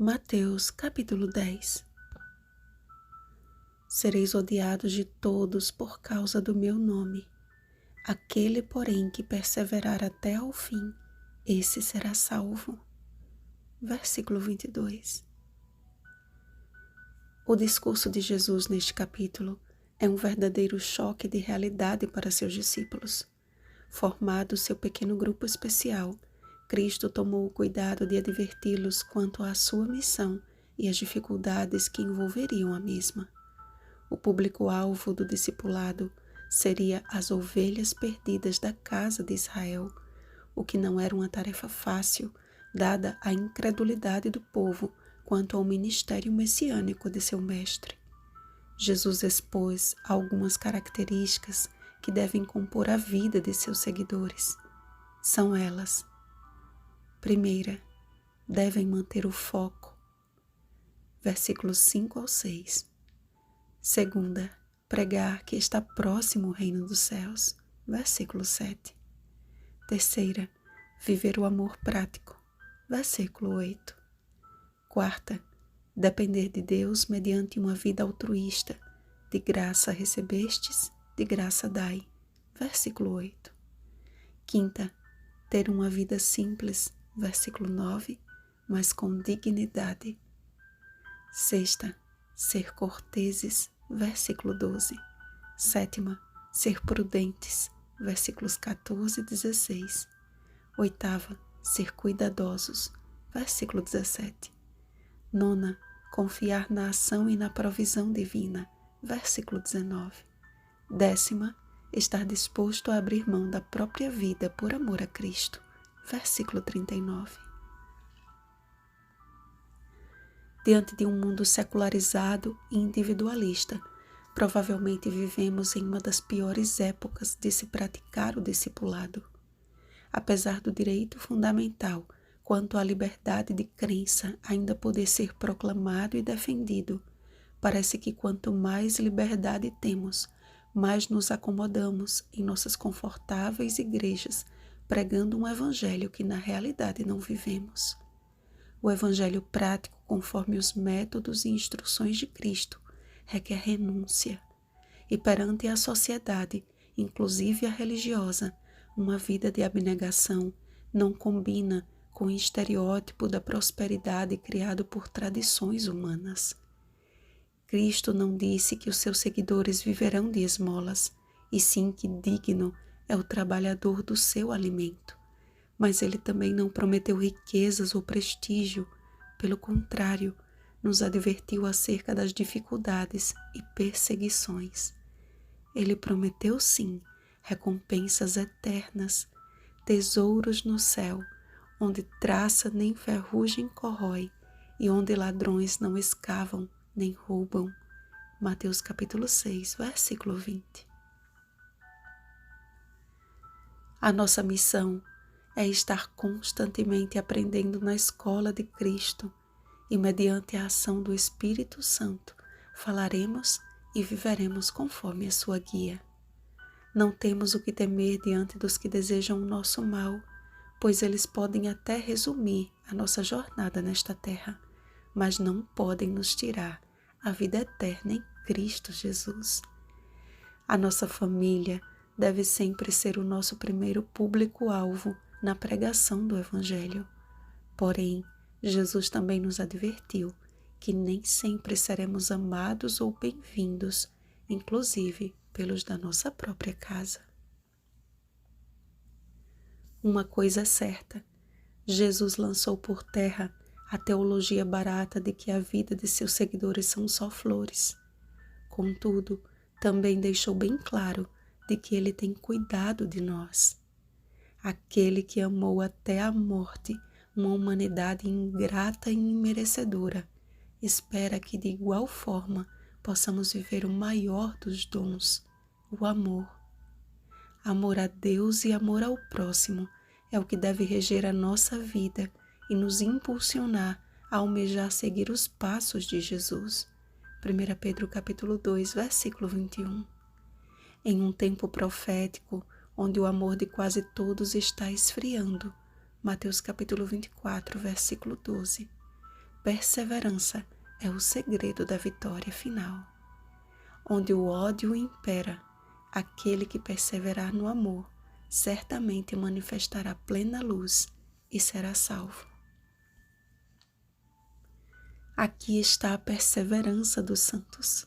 Mateus capítulo 10. Sereis odiados de todos por causa do meu nome. Aquele, porém, que perseverar até ao fim, esse será salvo. Versículo 22. O discurso de Jesus neste capítulo é um verdadeiro choque de realidade para seus discípulos. Formado seu pequeno grupo especial, Cristo tomou o cuidado de adverti-los quanto à sua missão e as dificuldades que envolveriam a mesma. O público-alvo do discipulado seria as ovelhas perdidas da casa de Israel, o que não era uma tarefa fácil, dada a incredulidade do povo quanto ao ministério messiânico de seu mestre. Jesus expôs algumas características que devem compor a vida de seus seguidores. São elas: primeira, devem manter o foco. Versículos 5 ao 6. Segunda, pregar que está próximo o reino dos céus. Versículo 7. Terceira, viver o amor prático. Versículo 8. Quarta, depender de Deus mediante uma vida altruísta. De graça recebestes, de graça dai. Versículo 8. Quinta, ter uma vida simples. Versículo 9, mas com dignidade. Sexta, ser corteses. Versículo 12. Sétima, ser prudentes. Versículos 14 e 16. Oitava, ser cuidadosos. Versículo 17. Nona, confiar na ação e na provisão divina. Versículo 19. Décima, estar disposto a abrir mão da própria vida por amor a Cristo. Versículo 39. Diante de um mundo secularizado e individualista, provavelmente vivemos em uma das piores épocas de se praticar o discipulado. Apesar do direito fundamental quanto à liberdade de crença ainda poder ser proclamado e defendido, parece que quanto mais liberdade temos, mais nos acomodamos em nossas confortáveis igrejas, pregando um evangelho que na realidade não vivemos. O evangelho prático, conforme os métodos e instruções de Cristo, requer renúncia. E perante a sociedade, inclusive a religiosa, uma vida de abnegação não combina com o estereótipo da prosperidade criado por tradições humanas. Cristo não disse que os seus seguidores viverão de esmolas, e sim que digno é o trabalhador do seu alimento. Mas ele também não prometeu riquezas ou prestígio, pelo contrário, nos advertiu acerca das dificuldades e perseguições. Ele prometeu sim recompensas eternas, tesouros no céu, onde traça nem ferrugem corrói e onde ladrões não escavam nem roubam. Mateus capítulo 6, versículo 20. A nossa missão é estar constantemente aprendendo na escola de Cristo e, mediante a ação do Espírito Santo, falaremos e viveremos conforme a sua guia. Não temos o que temer diante dos que desejam o nosso mal, pois eles podem até resumir a nossa jornada nesta terra, mas não podem nos tirar a vida eterna em Cristo Jesus. A nossa família deve sempre ser o nosso primeiro público-alvo na pregação do Evangelho. Porém, Jesus também nos advertiu que nem sempre seremos amados ou bem-vindos, inclusive pelos da nossa própria casa. Uma coisa é certa: Jesus lançou por terra a teologia barata de que a vida de seus seguidores são só flores. Contudo, também deixou bem claro de que ele tem cuidado de nós. Aquele que amou até a morte uma humanidade ingrata e imerecedora, espera que de igual forma possamos viver o maior dos dons, o amor. Amor a Deus e amor ao próximo é o que deve reger a nossa vida e nos impulsionar a almejar seguir os passos de Jesus. 1 Pedro capítulo 2, versículo 21. Em um tempo profético, onde o amor de quase todos está esfriando, Mateus capítulo 24, versículo 12. perseverança é o segredo da vitória final. Onde o ódio impera, aquele que perseverar no amor certamente manifestará plena luz e será salvo. Aqui está a perseverança dos santos,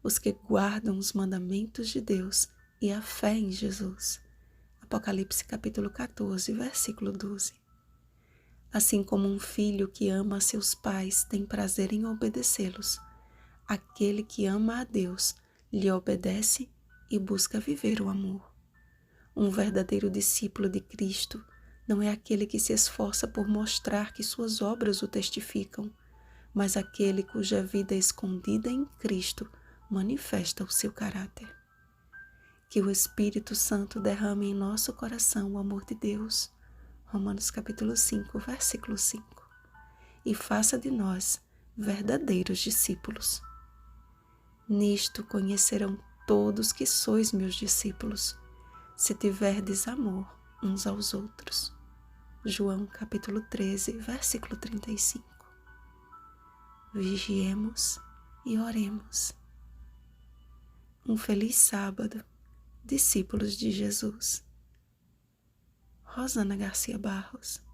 os que guardam os mandamentos de Deus e a fé em Jesus. Apocalipse capítulo 14, versículo 12. Assim como um filho que ama a seus pais tem prazer em obedecê-los, aquele que ama a Deus lhe obedece e busca viver o amor. Um verdadeiro discípulo de Cristo não é aquele que se esforça por mostrar que suas obras o testificam, mas aquele cuja vida escondida em Cristo manifesta o seu caráter. Que o Espírito Santo derrame em nosso coração o amor de Deus, Romanos capítulo 5, versículo 5, e faça de nós verdadeiros discípulos. Nisto conhecerão todos que sois meus discípulos, se tiverdes amor uns aos outros. João capítulo 13, versículo 35. Vigiemos e oremos. Um feliz sábado, discípulos de Jesus. Rosana Garcia Barros.